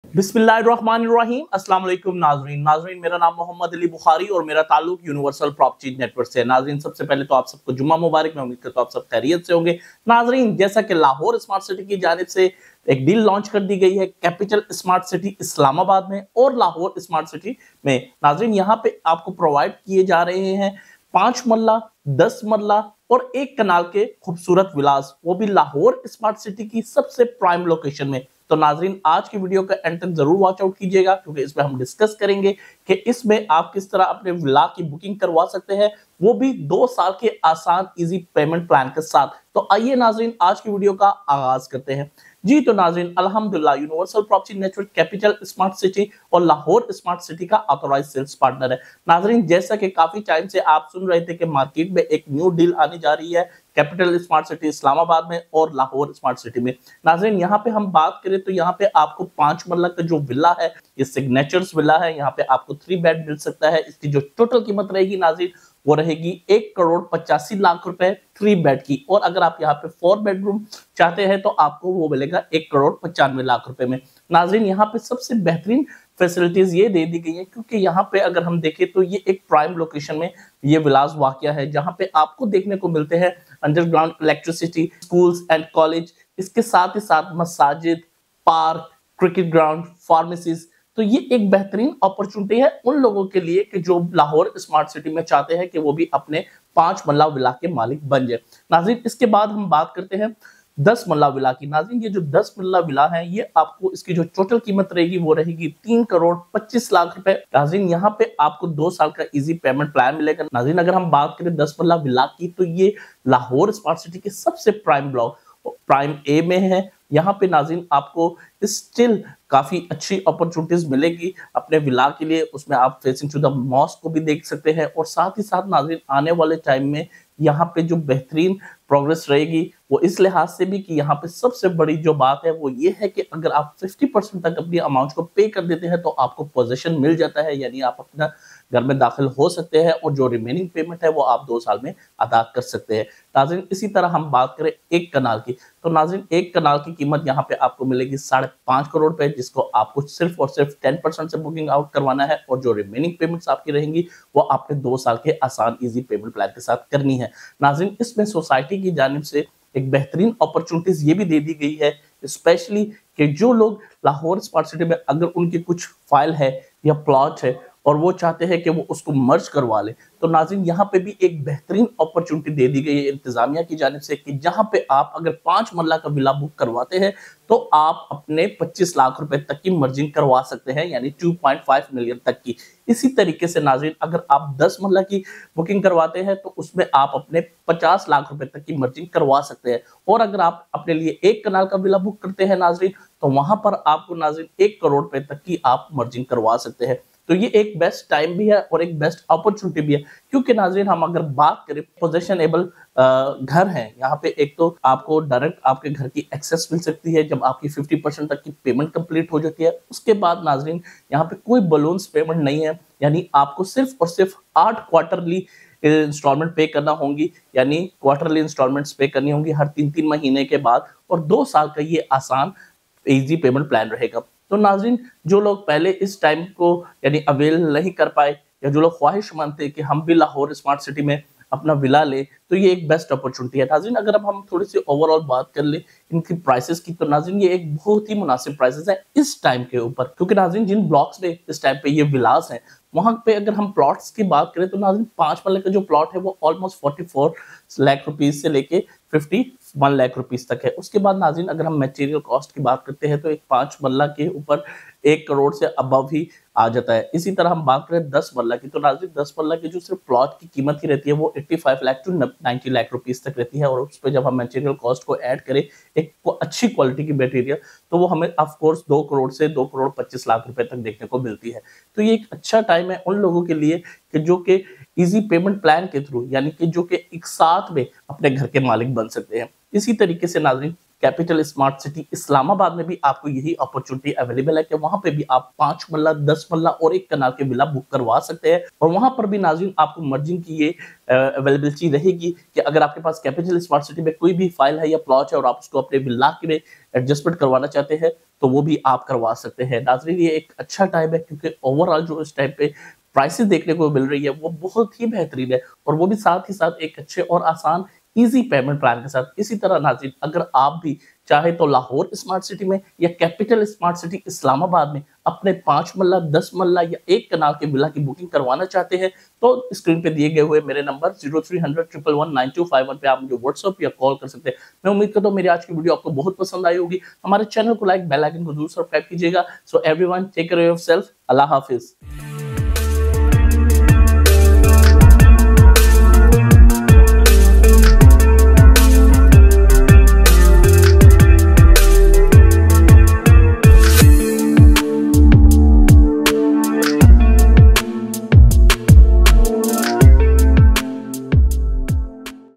बिस्मिल्लाहिर्रहमानिर्रहीम। अस्सलाम वालेकुम नाजरीन, मेरा नाम मोहम्मद अली बुखारी और मेरा ताल्लुक यूनिवर्सल प्रॉपर्टी नेटवर्क से है। नाजरीन, सबसे पहले तो आप सबको जुम्मा मुबारक। मैं उम्मीद करता हूं आप सब खैरियत से होंगे। नाजरीन, जैसा कि लाहौर स्मार्ट सिटी की जानिब से एक डील लॉन्च कर दी गई है कैपिटल स्मार्ट सिटी इस्लामाबाद में और लाहौर स्मार्ट सिटी में। नाजरीन, यहाँ पे आपको प्रोवाइड किए जा रहे हैं 5 मरला, 10 मरला और 1 कनाल के खूबसूरत विलास, वो भी लाहौर स्मार्ट सिटी की सबसे प्राइम लोकेशन में। तो नाजरीन, आज की वीडियो का एंड तक जरूर वॉच आउट कीजिएगा, क्योंकि इसमें हम डिस्कस करेंगे कि इसमें आप किस तरह अपने विला की बुकिंग करवा सकते हैं, वो भी 2 साल के आसान इजी पेमेंट प्लान के साथ। तो आइए नाजरीन, आज की वीडियो का आगाज करते हैं। जी तो नाजरीन, अल्हम्दुलिल्लाह universal property network capital smart city और लाहौर स्मार्ट सिटी का ऑथराइज सेल्स पार्टनर है। नाजरीन, जैसा कि काफी टाइम से आप सुन रहे थे कि मार्केट में एक न्यू डील आने जा रही है कैपिटल स्मार्ट सिटी इस्लामाबाद में और लाहौर स्मार्ट सिटी में। नाजरीन, यहाँ पे हम बात करें तो यहाँ पे आपको 5 मरला का जो विला है, ये सिग्नेचर्स विला है। यहाँ पे आपको 3 बेड मिल सकता है। इसकी जो टोटल कीमत रहेगी नाजरीन, वो रहेगी 1,85,00,000 रुपए 3 बेड की। और अगर आप यहाँ पे 4 बेडरूम चाहते हैं तो आपको वो मिलेगा 1,95,00,000 रुपए में। नाजरीन, यहाँ पे सबसे बेहतरीन फैसिलिटीज ये दे दी गई है, क्योंकि यहाँ पे अगर हम देखें तो ये एक प्राइम लोकेशन में ये विलास वाकया है, जहाँ पे आपको देखने को मिलते हैं underground electricity, schools and college, इसके साथ ही साथ मसाजिद, पार्क, क्रिकेट ग्राउंड, फार्मेसीज। तो ये एक बेहतरीन अपॉर्चुनिटी है उन लोगों के लिए कि जो लाहौर स्मार्ट सिटी में चाहते हैं कि वो भी अपने 5 मरला विला के मालिक बन जाए। नाज़रीन, इसके बाद हम बात करते हैं 10 मरला विला की। नाज़रीन, ये जो 10 मरला विला है, ये आपको इसकी जो टोटल कीमत रहेगी वो रहेगी 3,25,00,000 रुपए। नाज़रीन, यहाँ पे आपको 2 साल का इजी पेमेंट प्लान मिलेगा। नाज़रीन, अगर हम बात करें 10 मरला विला की, तो ये लाहौर स्मार्ट सिटी के सबसे प्राइम ब्लॉक प्राइम ए में है। यहाँ पे नाज़रीन आपको स्टिल काफी अच्छी अपॉर्चुनिटीज मिलेगी अपने विला के लिए। उसमें आप फेसिंग टू द मॉस्क को भी देख सकते हैं और साथ ही साथ नाज़रीन आने वाले टाइम में यहाँ पे जो बेहतरीन प्रोग्रेस रहेगी वो इस लिहाज से भी कि यहाँ पे सबसे बड़ी जो बात है वो ये है कि अगर आप 50% तक अपनी अमाउंट को पे कर देते हैं तो आपको पोजीशन मिल जाता है, यानी आप अपना घर में दाखिल हो सकते हैं और जो रिमेनिंग पेमेंट है वो आप 2 साल में अदा कर सकते हैं। नाज़रीन, इसी तरह हम बात करें 1 कनाल की, तो नाज़रीन 1 कनाल की कीमत यहाँ पे आपको मिलेगी 5.5 करोड़ रुपए, जिसको आपको सिर्फ और सिर्फ 10% से बुकिंग आउट करवाना है और जो रिमेनिंग पेमेंट्स आपकी रहेंगी वो आपने 2 साल के आसान इजी पेमेंट प्लान के साथ करनी है। नाज़रीन, इसमें सोसाइटी की जानिब से एक बेहतरीन अपॉर्चुनिटीज ये भी दे दी गई है, स्पेशली कि जो लोग लाहौर स्मार्ट सिटी में अगर उनकी कुछ फाइल है या प्लॉट है और वो चाहते हैं कि वो उसको मर्ज करवा ले, तो नाज़रीन यहाँ पे भी एक बेहतरीन अपॉर्चुनिटी दे दी गई है इंतजामिया की जानिब से कि जहां पे आप अगर 5 मरला का विला बुक करवाते हैं तो आप अपने 25 लाख रुपए तक की मर्जिंग करवा सकते हैं, यानी 2.5 मिलियन तक की। इसी तरीके से नाज़रीन अगर आप 10 मरला की बुकिंग करवाते हैं तो उसमें आप अपने 50 लाख रुपए तक की मर्जिंग करवा सकते हैं। और अगर आप अपने लिए 1 कनाल का विला बुक करते हैं नाज़रीन, तो वहां पर आपको नाज़रीन 1 करोड़ रुपए तक की आप मर्जिंग करवा सकते हैं। तो ये एक बेस्ट टाइम भी है और एक बेस्ट अपॉर्चुनिटी भी है, क्योंकि नाज़रीन हम अगर बात करें पोजेशनेबल घर है, यहाँ पे एक तो आपको डायरेक्ट आपके घर की एक्सेस मिल सकती है जब आपकी 50% तक की पेमेंट कंप्लीट हो जाती है। उसके बाद नाज़रीन यहाँ पे कोई बलून्स पेमेंट नहीं है, यानी आपको सिर्फ और सिर्फ 8 क्वार्टरली इंस्टॉलमेंट पे करना होंगी, यानी क्वार्टरली इंस्टॉलमेंट्स पे करनी होंगी हर 3-3 महीने के बाद, और 2 साल का ये आसान इजी पेमेंट प्लान रहेगा। तो नाज़रीन, जो लोग पहले इस टाइम को यानी अवेल नहीं कर पाए या जो लोग ख्वाहिशमंद थे कि हम भी लाहौर स्मार्ट सिटी में अपना विला ले, तो ये एक बेस्ट अपॉर्चुनिटी है। नाज़रीन, अगर अब हम थोड़ी सी ओवरऑल बात कर ले इनकी प्राइसेस की, तो नाज़रीन ये एक बहुत ही मुनासिब प्राइसेस है इस टाइम के ऊपर, क्योंकि नाज़रीन जिन ब्लॉक्स में इस टाइम पे ये विलास हैं वहां पे अगर हम प्लॉट्स की बात करें तो नाज़रीन 5 मरले का जो प्लॉट है वो ऑलमोस्ट 44 लाख रुपीज से लेके 51 लाख रुपीज तक है। उसके बाद नाज़रीन अगर हम मटेरियल कॉस्ट की बात करते हैं तो एक 5 मरला के ऊपर 1 करोड़ से अबव ही आ जाता है। इसी तरह हम बात करें 10 मरला की, तो नाज़रीन 10 मरला की जो सिर्फ प्लॉट की कीमत ही रहती है वो 85 लाख टू 90 लाख रुपीज तक रहती है, और उस पर जब हम मटेरियल कॉस्ट को ऐड करें एक अच्छी क्वालिटी की मटेरियल, तो वो हमें ऑफ कोर्स 2 करोड़ से 2,25,00,000 रुपए तक देखने को मिलती है। तो ये एक अच्छा टाइम है उन लोगों के लिए कि जो कि इजी पेमेंट प्लान के थ्रू, यानी कि जो कि एक साथ में अपने घर के मालिक बन सकते हैं। इसी तरीके से नाज़रीन कैपिटल स्मार्ट सिटी इस्लामाबाद में भी आपको यही अपॉर्चुनिटी अवेलेबल है कि वहां पे भी आप 5 मल्ला, 10 मल्ला और 1 कनाल के विला बुक करवा सकते हैं। और वहां पर भी नाज़रीन आपको मर्जिंग की ये अवेलेबिलिटी रहेगी कि अगर आपके पास कैपिटल स्मार्ट सिटी में कोई भी फाइल है या प्लॉट है और आप उसको अपने विला में एडजस्टमेंट करवाना चाहते हैं तो वो भी आप करवा सकते हैं। नाज़रीन ये एक अच्छा टाइम है क्योंकि ओवरऑल जो इस टाइम पे प्राइसेस देखने को मिल रही है वो बहुत ही बेहतरीन है और वो भी साथ ही साथ एक अच्छे और आसान इजी पेमेंट प्लान के साथ। इसी तरह नाज़रीन अगर आप भी चाहे तो लाहौर स्मार्ट सिटी में या कैपिटल स्मार्ट सिटी इस्लामाबाद में अपने 5 मल्ला, 10 मल्ला या 1 कनाल के विला की बुकिंग करवाना चाहते हैं तो स्क्रीन पे दिए गए हुए मेरे नंबर 0300 111 9251 पे आप मुझे व्हाट्सएप या कॉल कर सकते हैं। मैं उम्मीद करता हूँ मेरी आज की वीडियो आपको बहुत पसंद आई होगी। हमारे चैनल को लाइक, बेल आइकन को जरूर सब्सक्राइब कीजिएगा। So everyone take care of yourself. अल्लाह हाफिज।